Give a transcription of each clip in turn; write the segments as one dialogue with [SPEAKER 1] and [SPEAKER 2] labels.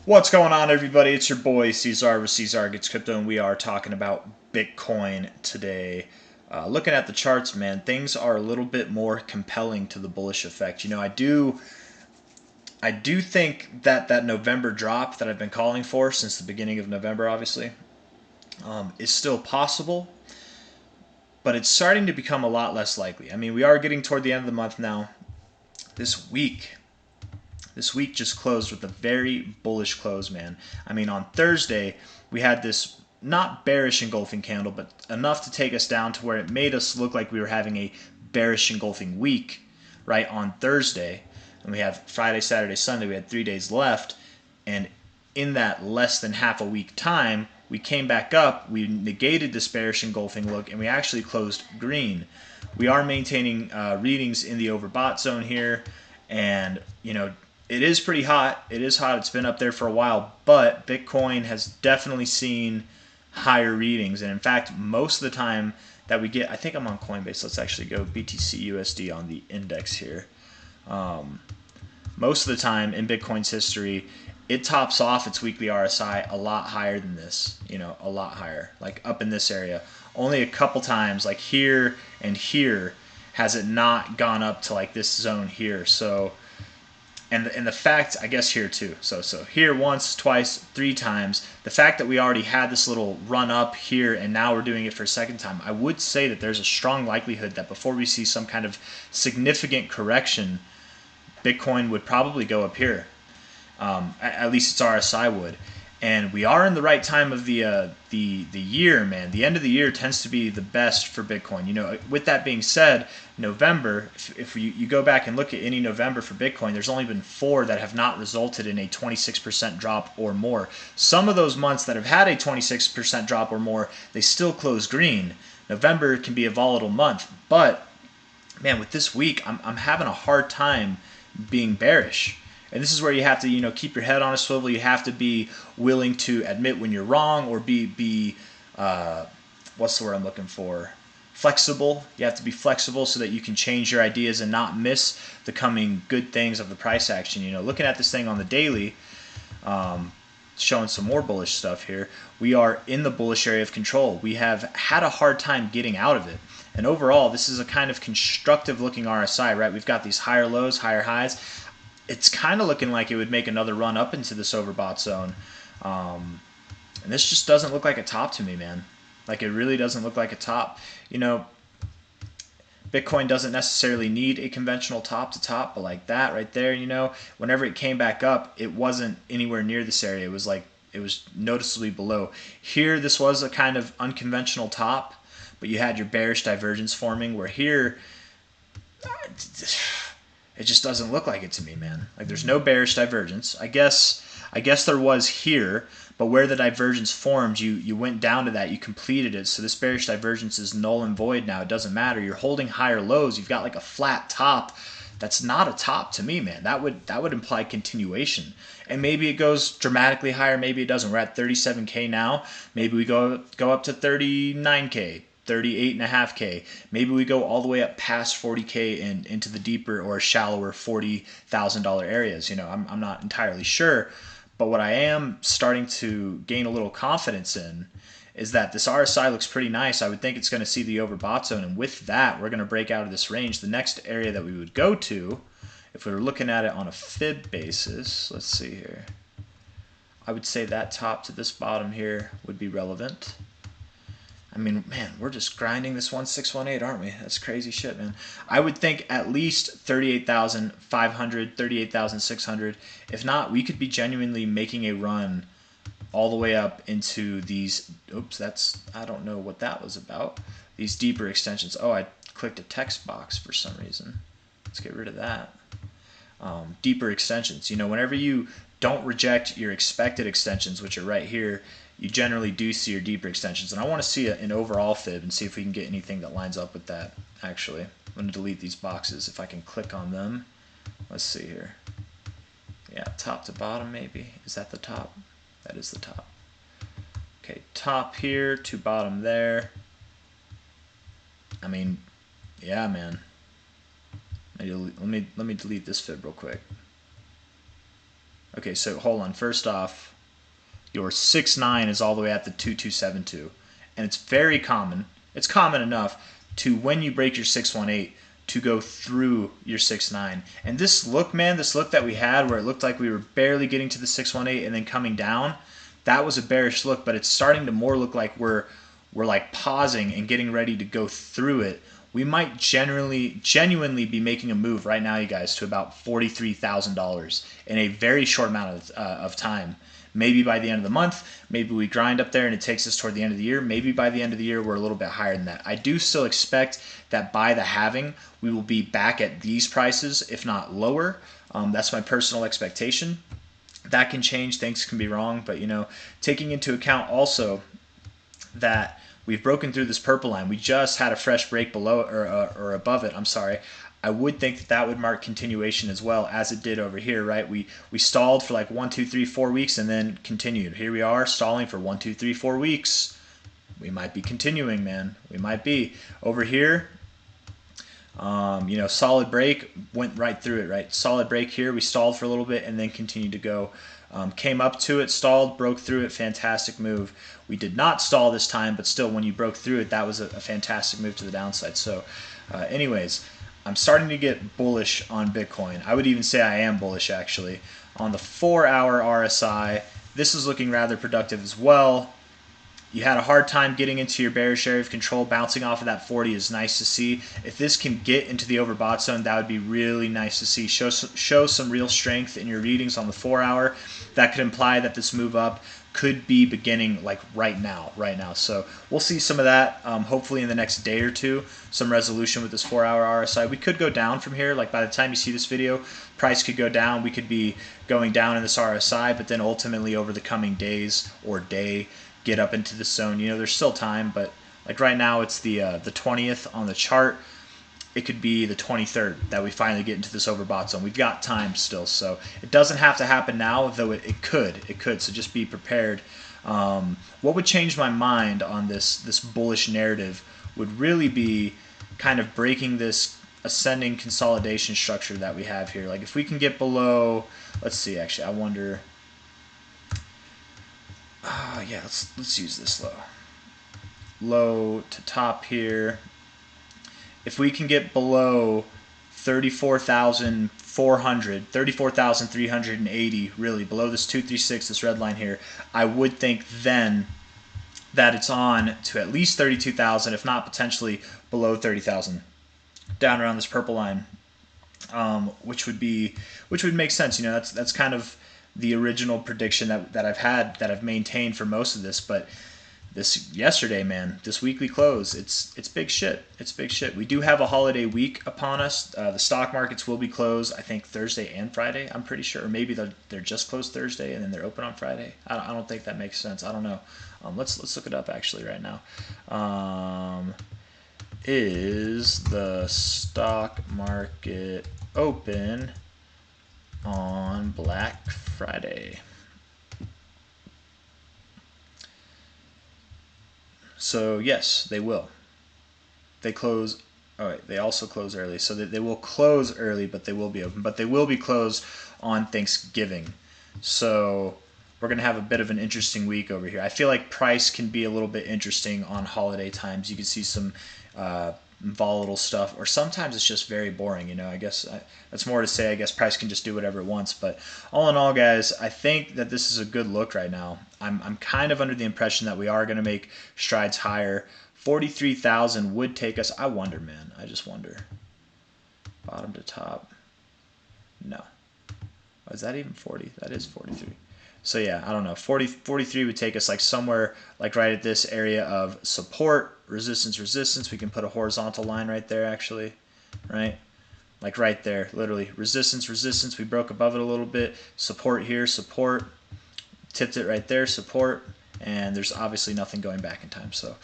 [SPEAKER 1] What's going on, everybody? It's your boy C-Zar with C-Zar Gets Crypto, and we are talking about Bitcoin today. Looking at the charts, man, things are a little bit more compelling to the bullish effect. I do think that that November drop that I've been calling for since the beginning of November, obviously, is still possible, but it's starting to become a lot less likely. I mean, we are getting toward the end of the month now. This week, this week just closed with a very bullish close, man. I mean, on Thursday, we had this not bearish engulfing candle, but enough to take us down to where it made us look like we were having a bearish engulfing week, right, on Thursday. And we have Friday, Saturday, Sunday. We had 3 days left. And in that less than half a week time, we came back up, we negated this bearish engulfing look, and we actually closed green. We are maintaining readings in the overbought zone here, and it is pretty hot. It is hot. It's been up there for a while, but Bitcoin has definitely seen higher readings, and in fact, most of the time that we get, I think I'm on Coinbase. Let's actually go BTC USD on the index here. Most of the time in Bitcoin's history, it tops off its weekly RSI a lot higher than this, a lot higher, like up in this area. Only a couple times, like here and here, has it not gone up to like this zone here. So, and the fact, I guess here too. So here once, twice, 3 times. The fact that we already had this little run up here and now we're doing it for a second time, I would say that there's a strong likelihood that before we see some kind of significant correction, Bitcoin would probably go up here. At least its RSI would. And we are in the right time of the year, man. The end of the year tends to be the best for Bitcoin. With that being said, November, if you go back and look at any November for Bitcoin, there's only been 4 that have not resulted in a 26% drop or more. Some of those months that have had a 26% drop or more, they still close green. November can be a volatile month, but man, with this week, I'm having a hard time being bearish. And this is where you have to, keep your head on a swivel. You have to be willing to admit when you're wrong, or be what's the word I'm looking for? Flexible. You have to be flexible so that you can change your ideas and not miss the coming good things of the price action. Looking at this thing on the daily, showing some more bullish stuff here. We are in the bullish area of control. We have had a hard time getting out of it. And overall, this is a kind of constructive looking RSI, right? We've got these higher lows, higher highs. It's kind of looking like it would make another run up into this overbought zone. And this just doesn't look like a top to me, man. Like, it really doesn't look like a top. Bitcoin doesn't necessarily need a conventional top to top, but like that right there, whenever it came back up, it wasn't anywhere near this area. It was noticeably below. Here, this was a kind of unconventional top, but you had your bearish divergence forming, where here, it just doesn't look like it to me, man. Like, there's no bearish divergence. I guess there was here, but where the divergence formed, you went down to that, you completed it. So this bearish divergence is null and void now. It doesn't matter. You're holding higher lows. You've got like a flat top. That's not a top to me, man. That would imply continuation. And maybe it goes dramatically higher, maybe it doesn't. We're at 37K now. Maybe we go up to 39K. 38.5K. Maybe we go all the way up past 40K and into the deeper or shallower $40,000 areas. I'm not entirely sure, but what I am starting to gain a little confidence in is that this RSI looks pretty nice. I would think it's going to see the overbought zone, and with that, we're going to break out of this range. The next area that we would go to, if we were looking at it on a fib basis, let's see here. I would say that top to this bottom here would be relevant. I mean, man, we're just grinding this 1618, aren't we? That's crazy shit, man. I would think at least 38,500, 38,600. If not, we could be genuinely making a run all the way up into these. Oops, I don't know what that was about. These deeper extensions. Oh, I clicked a text box for some reason. Let's get rid of that. Deeper extensions. Whenever you don't reject your expected extensions, which are right here, you generally do see your deeper extensions. And I want to see an overall fib and see if we can get anything that lines up with that, actually. I'm going to delete these boxes if I can click on them. Let's see here. Yeah, top to bottom maybe. Is that the top? That is the top. Okay, top here to bottom there. I mean, yeah, man. Let me delete this fib real quick. Okay, so hold on. First off, your 6.9 is all the way at the 2272. And it's very common. It's common enough to, when you break your 618, to go through your 6.9. And this look, man, this look that we had where it looked like we were barely getting to the 618 and then coming down, that was a bearish look, but it's starting to more look like we're like pausing and getting ready to go through it. We might genuinely be making a move right now, you guys, to about $43,000 in a very short amount of time. Maybe by the end of the month, maybe we grind up there and it takes us toward the end of the year. Maybe by the end of the year, we're a little bit higher than that. I do still expect that by the halving, we will be back at these prices, if not lower. That's my personal expectation. That can change, things can be wrong, but taking into account also that we've broken through this purple line. We just had a fresh break below or above it. I'm sorry. I would think that that would mark continuation as well, as it did over here, right? We stalled for like 1, 2, 3, 4 weeks and then continued. Here we are stalling for 1, 2, 3, 4 weeks. We might be continuing, man. We might be. Over here, solid break, went right through it, right? Solid break here. We stalled for a little bit and then continued to go. Came up to it, stalled, broke through it, fantastic move. We did not stall this time, but still, when you broke through it, that was a fantastic move to the downside. So anyways, I'm starting to get bullish on Bitcoin. I would even say I am bullish, actually. On the 4-hour RSI, this is looking rather productive as well. You had a hard time getting into your bearish area of control. Bouncing off of that 40 is nice to see. If this can get into the overbought zone, that would be really nice to see. Show some real strength in your readings on the 4-hour. That could imply that this move up could be beginning like right now. So we'll see some of that hopefully in the next day or two, some resolution with this 4-hour RSI. We could go down from here. Like by the time you see this video, price could go down. We could be going down in this RSI, but then ultimately over the coming days or day, get up into the zone. There's still time, but like right now it's the 20th on the chart. It could be the 23rd that we finally get into this overbought zone. We've got time still, so it doesn't have to happen now, though it could. So just be prepared. What would change my mind on this bullish narrative would really be kind of breaking this ascending consolidation structure that we have here. Like if we can get below, let's see, actually, I wonder. Yeah, let's use this low to top here. If we can get below 34,400, 34,380, really below this 236, this red line here, I would think then that it's on to at least 32,000, if not potentially below 30,000, down around this purple line, which would make sense. That's kind of the original prediction that I've maintained for most of this. But this yesterday, man, this weekly close, it's big shit. It's big shit. We do have a holiday week upon us. The stock markets will be closed, I think, Thursday and Friday. I'm pretty sure. Or maybe they're just closed Thursday and then they're open on Friday. I don't think that makes sense. I don't know. Let's look it up actually right now. Is the stock market open on Black Friday? So yes, they will. They close. All right. They also close early, so they will close early, but they will be open. But they will be closed on Thanksgiving. So we're gonna have a bit of an interesting week over here. I feel like price can be a little bit interesting on holiday times. You can see some volatile stuff, or sometimes it's just very boring. I guess that's more to say. I guess price can just do whatever it wants. But all in all, guys, I think that this is a good look right now. I'm kind of under the impression that we are going to make strides higher. 43,000 would take us. I wonder, man. I just wonder. Bottom to top. No. Oh, is that even 40? That is 43. So yeah, I don't know. 43 would take us like somewhere like right at this area of support, resistance. We can put a horizontal line right there, actually, right? Like right there, literally. Resistance. We broke above it a little bit. Support here, support. Tipped it right there, support. And there's obviously nothing going back in time. So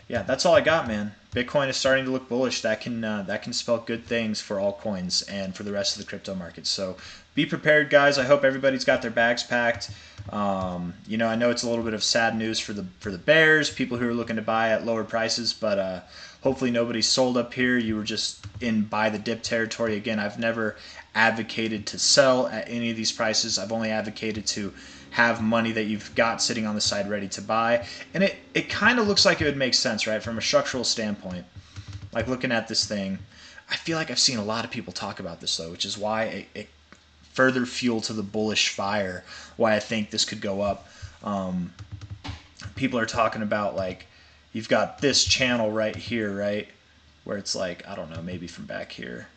[SPEAKER 1] yeah, that's all I got, man. Bitcoin is starting to look bullish. That can spell good things for altcoins and for the rest of the crypto market. So be prepared, guys. I hope everybody's got their bags packed. You know, I know it's a little bit of sad news for the bears, people who are looking to buy at lower prices, but hopefully nobody's sold up here. You were just in buy the dip territory. Again, I've never advocated to sell at any of these prices. I've only advocated to have money that you've got sitting on the side ready to buy. And it kind of looks like it would make sense, right, from a structural standpoint. Like looking at this thing, I feel like I've seen a lot of people talk about this though, which is why it further fuel to the bullish fire, why I think this could go up. People are talking about, like, you've got this channel right here, right, where it's like, I don't know, maybe from back here,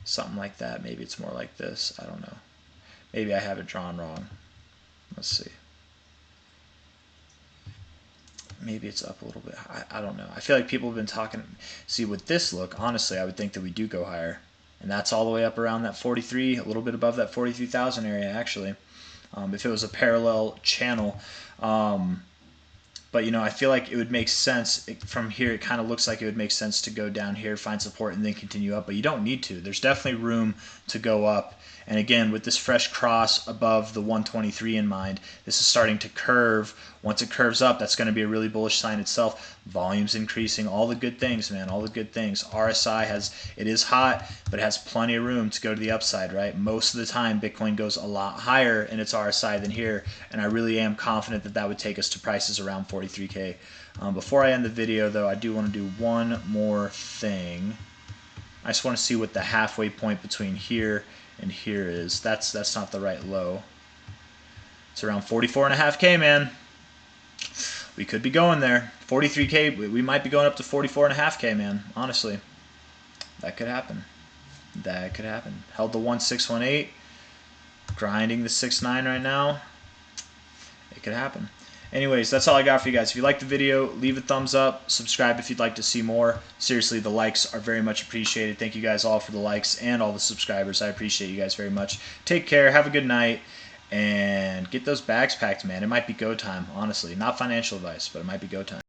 [SPEAKER 1] something like that. Maybe it's more like this. I don't know. Maybe I have it drawn wrong. Let's see. Maybe it's up a little bit. I don't know. I feel like people have been talking. See, with this look, honestly, I would think that we do go higher. And that's all the way up around that 43, a little bit above that 43,000 area, actually. If it was a parallel channel. But, you know, I feel like it would make sense from here. It kind of looks like it would make sense to go down here, find support, and then continue up. But you don't need to. There's definitely room to go up. And again, with this fresh cross above the 123 in mind, this is starting to curve. Once it curves up, that's going to be a really bullish sign itself. Volume's increasing, all the good things, man, all the good things. RSI it is hot, but it has plenty of room to go to the upside, right? Most of the time, Bitcoin goes a lot higher in its RSI than here, and I really am confident that that would take us to prices around 43K. Before I end the video, though, I do want to do one more thing. I just want to see what the halfway point between here and here is. That's not the right low. It's around 44.5K, man. We could be going there. 43K, we might be going up to 44.5K, man. Honestly, that could happen. That could happen. Held the 1618, grinding the 69 right now. It could happen. Anyways, that's all I got for you guys. If you liked the video, leave a thumbs up. Subscribe if you'd like to see more. Seriously, the likes are very much appreciated. Thank you guys all for the likes and all the subscribers. I appreciate you guys very much. Take care. Have a good night. And get those bags packed, man. It might be go time, honestly. Not financial advice, but it might be go time.